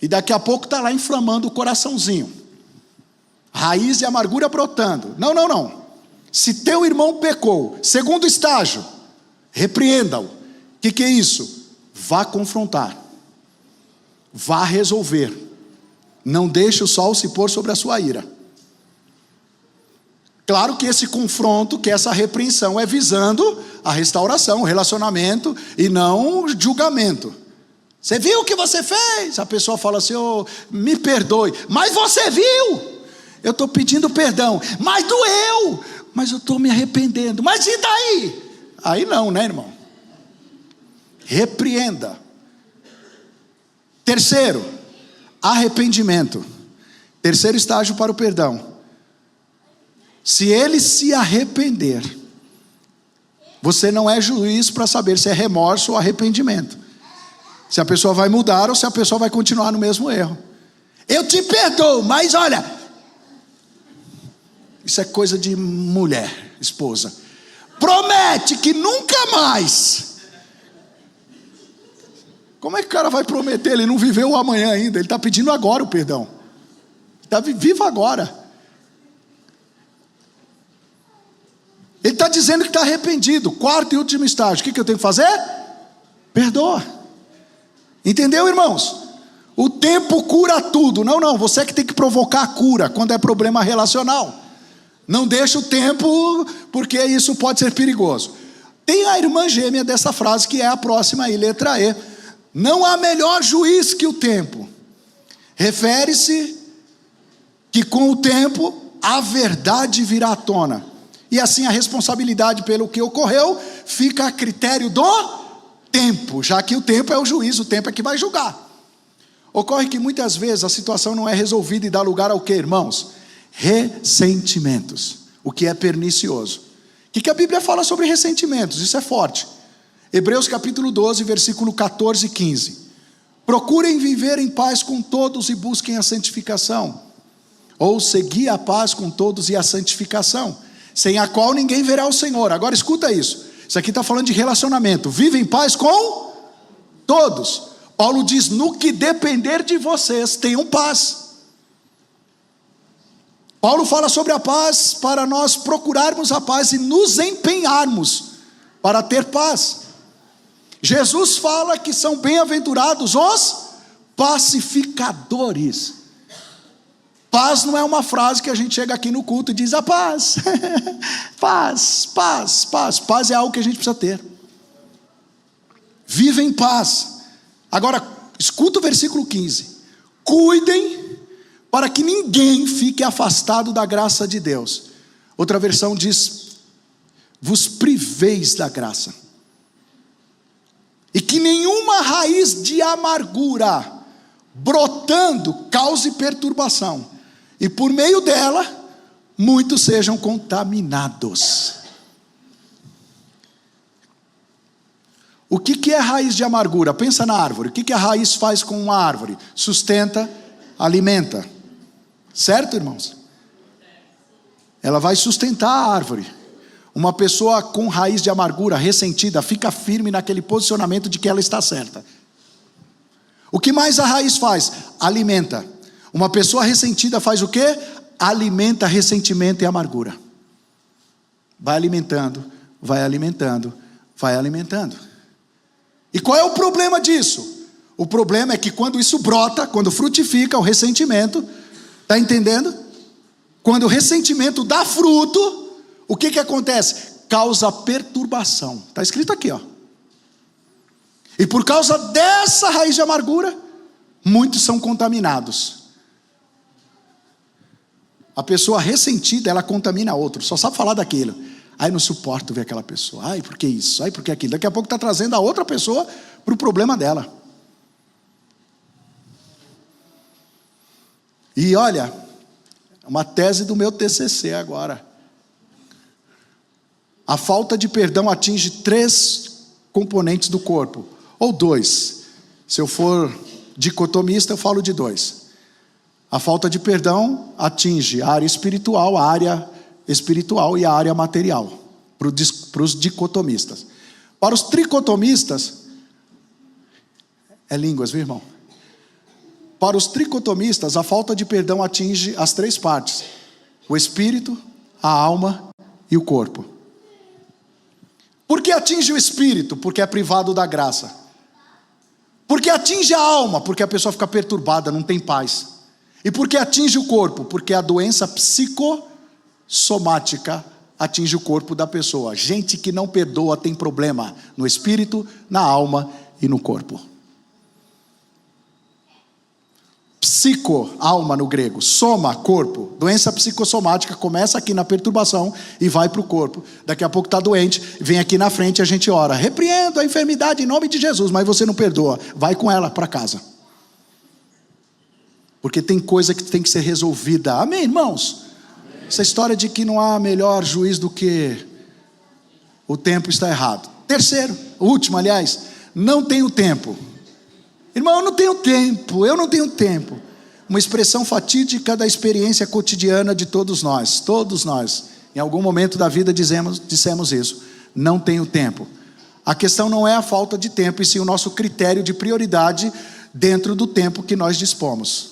E daqui a pouco está lá inflamando o coraçãozinho. Raiz de amargura brotando. Não. Se teu irmão pecou, segundo estágio, repreenda-o. O que é isso? Vá confrontar, vá resolver. Não deixe o sol se pôr sobre a sua ira. Claro que esse confronto, que essa repreensão é visando a restauração, o relacionamento e não julgamento. Você viu o que você fez? A pessoa fala assim, oh, me perdoe. Mas você viu? Eu estou pedindo perdão. Mas doeu. Mas eu estou me arrependendo. Mas e daí? Aí não, né, irmão? Repreenda. Terceiro, arrependimento. Terceiro estágio para o perdão. Se ele se arrepender, você não é juiz para saber se é remorso ou arrependimento. Se a pessoa vai mudar ou se a pessoa vai continuar no mesmo erro. Eu te perdoo, mas olha, isso é coisa de mulher, esposa. Promete que nunca mais. Como é que o cara vai prometer? Ele não viveu o amanhã ainda, ele está pedindo agora o perdão. Está vivo agora. Ele está dizendo que está arrependido. Quarto e último estágio, o que eu tenho que fazer? Perdoa. Entendeu, irmãos? O tempo cura tudo. Não, você que tem que provocar a cura quando é problema relacional. Não deixa o tempo, porque isso pode ser perigoso. Tem a irmã gêmea dessa frase, que é a próxima aí, letra E. Não há melhor juiz que o tempo. Refere-se que com o tempo a verdade virá à tona. E assim a responsabilidade pelo que ocorreu fica a critério do tempo, já que o tempo é o juiz, o tempo é que vai julgar. Ocorre que muitas vezes a situação não é resolvida e dá lugar ao que, irmãos? Ressentimentos, o que é pernicioso. O que a Bíblia fala sobre ressentimentos? Isso é forte. Hebreus capítulo 12, versículo 14 e 15. Procurem viver em paz com todos e busquem a santificação. Ou seguir a paz com todos e a santificação, sem a qual ninguém verá o Senhor. Agora escuta isso. Isso aqui está falando de relacionamento. Vive em paz com todos. Paulo diz, no que depender de vocês, tenham paz. Paulo fala sobre a paz para nós procurarmos a paz e nos empenharmos para ter paz. Jesus fala que são bem-aventurados os pacificadores. Paz não é uma frase que a gente chega aqui no culto e diz a paz. Paz, paz, paz. Paz é algo que a gente precisa ter. Viva em paz. Agora, escuta o versículo 15. Cuidem para que ninguém fique afastado da graça de Deus. Outra versão diz, vos priveis da graça. E que nenhuma raiz de amargura brotando cause perturbação. E por meio dela, muitos sejam contaminados. O que é raiz de amargura? Pensa na árvore. O que a raiz faz com uma árvore? Sustenta, alimenta. Certo, irmãos? Ela vai sustentar a árvore. Uma pessoa com raiz de amargura, ressentida, fica firme naquele posicionamento de que ela está certa. O que mais a raiz faz? Alimenta. Uma pessoa ressentida faz o quê? Alimenta ressentimento e amargura. Vai alimentando, vai alimentando, vai alimentando. E qual é o problema disso? O problema é que quando isso brota, quando frutifica o ressentimento, está entendendo? Quando o ressentimento dá fruto, o que acontece? Causa perturbação. Está escrito aqui, ó. E por causa dessa raiz de amargura, muitos são contaminados. A pessoa ressentida, ela contamina outro, só sabe falar daquilo. Ai, não suporto ver aquela pessoa. Ai, por que isso? Ai, por que aquilo? Daqui a pouco está trazendo a outra pessoa para o problema dela. E olha, uma tese do meu TCC agora. A falta de perdão atinge 3 componentes do corpo. Ou 2. Se eu for dicotomista, eu falo de 2. A falta de perdão atinge a área espiritual e a área material, para os dicotomistas. Para os tricotomistas, é línguas, viu, irmão? Para os tricotomistas, a falta de perdão atinge as 3 partes: o espírito, a alma e o corpo. Por que atinge o espírito? Porque é privado da graça. Porque atinge a alma? Porque a pessoa fica perturbada, não tem paz. E por que atinge o corpo? Porque a doença psicossomática atinge o corpo da pessoa. Gente que não perdoa tem problema no espírito, na alma e no corpo. Psico, alma no grego, soma, corpo. Doença psicossomática começa aqui na perturbação e vai para o corpo. Daqui a pouco está doente, vem aqui na frente e a gente ora. Repreendo a enfermidade em nome de Jesus, mas você não perdoa. Vai com ela para casa. Porque tem coisa que tem que ser resolvida. Amém, irmãos? Amém. Essa história de que não há melhor juiz do que o tempo está errado. Terceiro, último, aliás, não tenho tempo. Irmão, eu não tenho tempo. Uma expressão fatídica da experiência cotidiana de todos nós. Em algum momento da vida dissemos isso. Não tenho tempo. A questão não é a falta de tempo, e sim o nosso critério de prioridade dentro do tempo que nós dispomos.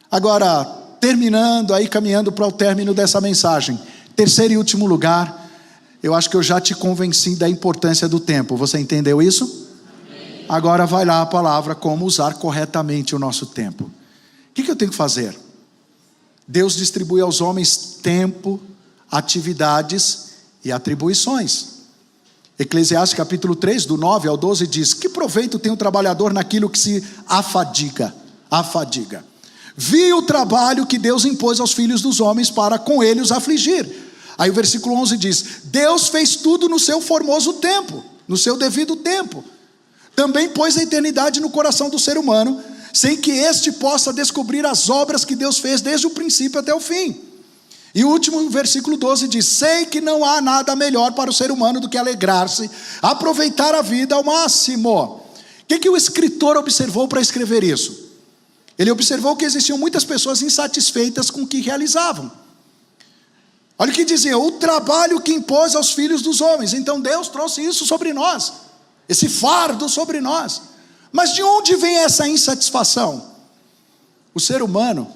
Agora, terminando aí, caminhando para o término dessa mensagem. Terceiro e último lugar, eu acho que eu já te convenci da importância do tempo. Você entendeu isso? Agora vai lá a palavra, como usar corretamente o nosso tempo. O que eu tenho que fazer? Deus distribui aos homens tempo, atividades e atribuições. Eclesiastes capítulo 3, do 9 ao 12 diz: que proveito tem o trabalhador naquilo que se afadiga? Vi o trabalho que Deus impôs aos filhos dos homens para com ele os afligir. Aí o versículo 11 diz: Deus fez tudo no seu formoso tempo, no seu devido tempo. Também pôs a eternidade no coração do ser humano, sem que este possa descobrir as obras que Deus fez desde o princípio até o fim. E o último versículo 12 diz: sei que não há nada melhor para o ser humano do que alegrar-se, aproveitar a vida ao máximo. O que o escritor observou para escrever isso? Ele observou que existiam muitas pessoas insatisfeitas com o que realizavam. Olha o que dizia: o trabalho que impôs aos filhos dos homens. Então Deus trouxe isso sobre nós, esse fardo sobre nós. Mas de onde vem essa insatisfação? O ser humano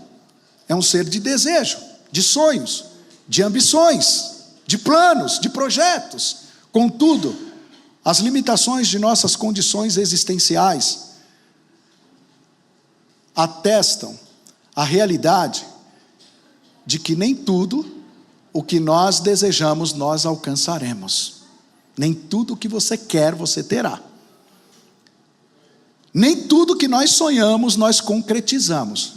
é um ser de desejo, de sonhos, de ambições, de planos, de projetos. Contudo, as limitações de nossas condições existenciais atestam a realidade de que nem tudo o que nós desejamos nós alcançaremos. Nem tudo o que você quer você terá. Nem tudo que nós sonhamos nós concretizamos.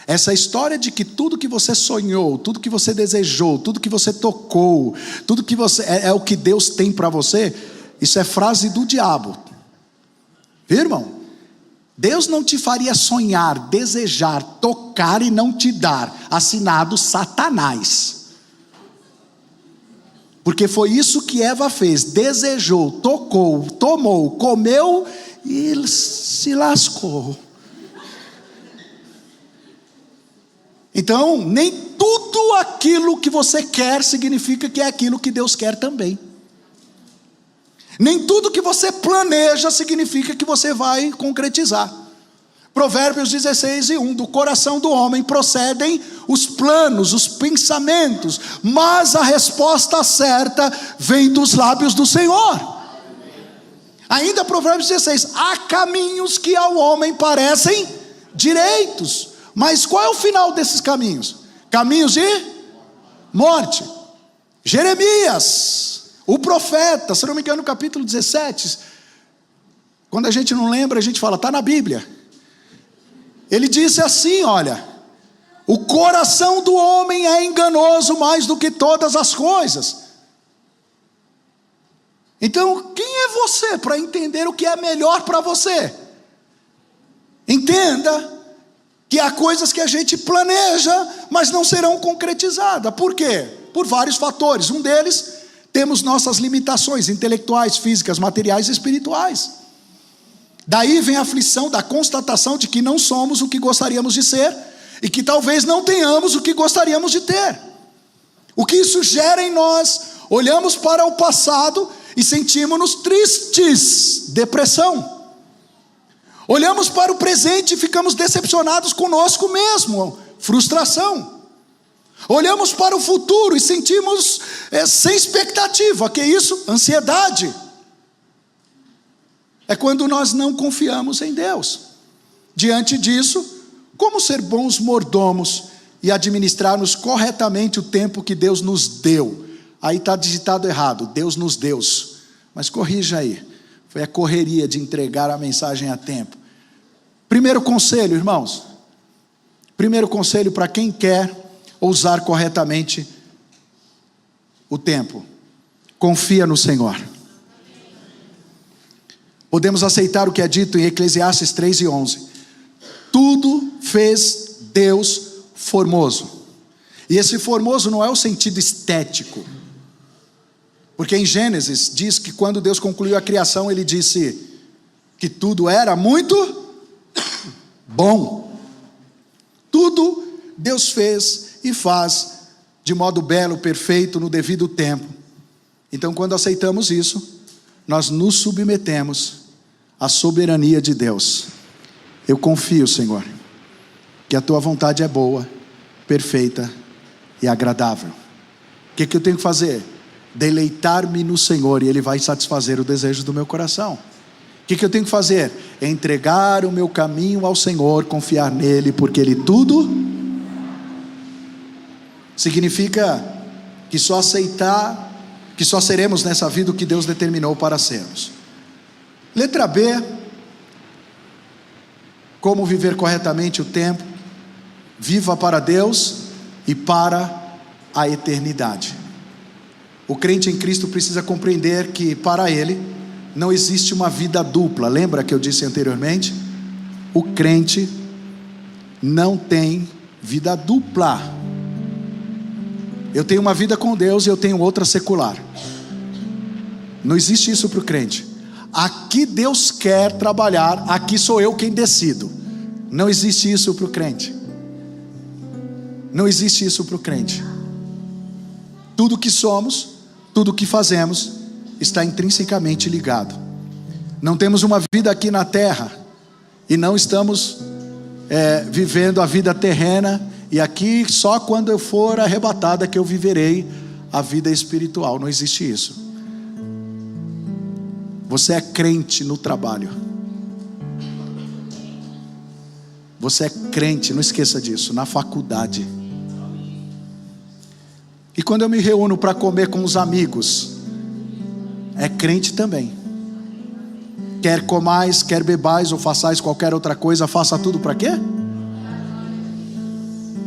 Essa história de que tudo que você sonhou, tudo que você desejou, tudo que você tocou, tudo que você é o que Deus tem para você, isso é frase do diabo. Viu, irmão? Deus não te faria sonhar, desejar, tocar e não te dar. Assinado Satanás. Porque foi isso que Eva fez: desejou, tocou, tomou, comeu e se lascou. Então, nem tudo aquilo que você quer significa que é aquilo que Deus quer também. Nem tudo que você planeja significa que você vai concretizar. Provérbios 16:1: do coração do homem procedem os planos, os pensamentos, mas a resposta certa vem dos lábios do Senhor. Ainda Provérbios 16: há caminhos que ao homem parecem direitos, mas qual é o final desses caminhos? Caminhos de morte. Jeremias, o profeta, se não me engano, no capítulo 17, quando a gente não lembra, a gente fala, está na Bíblia. Ele disse assim: olha, o coração do homem é enganoso mais do que todas as coisas. Então, quem é você para entender o que é melhor para você? Entenda que há coisas que a gente planeja, mas não serão concretizadas. Por quê? Por vários fatores. Um deles, temos nossas limitações intelectuais, físicas, materiais e espirituais. Daí vem a aflição da constatação de que não somos o que gostaríamos de ser e que talvez não tenhamos o que gostaríamos de ter. O que isso gera em nós? Olhamos para o passado e sentimos-nos tristes, depressão. Olhamos para o presente e ficamos decepcionados conosco mesmo, frustração. Olhamos para o futuro e sentimos sem expectativa. Que é isso? Ansiedade. É quando nós não confiamos em Deus. Diante disso, como ser bons mordomos e administrarmos corretamente o tempo que Deus nos deu? Aí está digitado errado, Deus nos deu. Mas corrija aí. Foi a correria de entregar a mensagem a tempo. Primeiro conselho, irmãos. Primeiro conselho para quem quer usar corretamente o tempo: confia no Senhor. Podemos aceitar o que é dito em Eclesiastes 3:11. Tudo fez Deus formoso. E esse formoso não é o sentido estético, porque em Gênesis diz que quando Deus concluiu a criação, Ele disse que tudo era muito bom. Tudo Deus fez e faz de modo belo, perfeito, no devido tempo. Então, quando aceitamos isso, nós nos submetemos à soberania de Deus. Eu confio, Senhor, que a Tua vontade é boa, perfeita e agradável. O que eu tenho que fazer? Deleitar-me no Senhor, e Ele vai satisfazer o desejo do meu coração. O que eu tenho que fazer? Entregar o meu caminho ao Senhor, confiar nele, porque Ele tudo significa que só seremos nessa vida o que Deus determinou para sermos. Letra B, como viver corretamente o tempo? Viva para Deus e para a eternidade. O crente em Cristo precisa compreender que para ele não existe uma vida dupla. Lembra que eu disse anteriormente? O crente não tem vida dupla. Eu tenho uma vida com Deus e eu tenho outra secular. Não existe isso para o crente. Aqui Deus quer trabalhar, aqui sou eu quem decido. Não existe isso para o crente. Não existe isso para o crente. Tudo que somos, tudo que fazemos, está intrinsecamente ligado. Não temos uma vida aqui na terra e não estamos vivendo a vida terrena, e aqui só quando eu for arrebatada que eu viverei a vida espiritual. Não existe isso. Você é crente no trabalho. Você é crente, não esqueça disso, na faculdade. E quando eu me reúno para comer com os amigos, é crente também. Quer comais, quer bebais ou façais qualquer outra coisa, faça tudo para quê?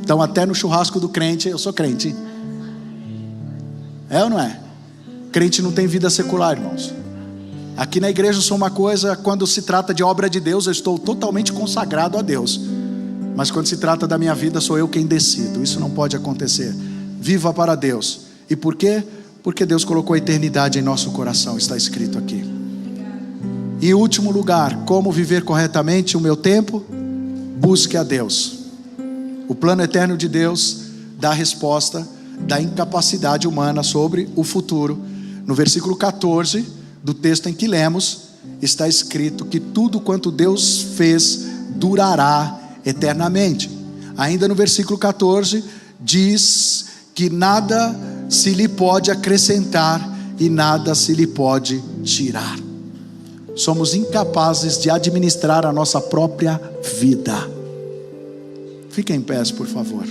Então até no churrasco do crente, eu sou crente. É ou não é? Crente não tem vida secular, irmãos. Aqui na igreja eu sou uma coisa, quando se trata de obra de Deus, eu estou totalmente consagrado a Deus. Mas quando se trata da minha vida, sou eu quem decido. Isso não pode acontecer. Viva para Deus. E por quê? Porque Deus colocou a eternidade em nosso coração, está escrito aqui. E em último lugar, como viver corretamente o meu tempo? Busque a Deus. O plano eterno de Deus dá a resposta da incapacidade humana sobre o futuro. No versículo 14 do texto em que lemos, está escrito que tudo quanto Deus fez durará eternamente. Ainda no versículo 14 diz que nada se lhe pode acrescentar e nada se lhe pode tirar. Somos incapazes de administrar a nossa própria vida. Fiquem em pé, por favor.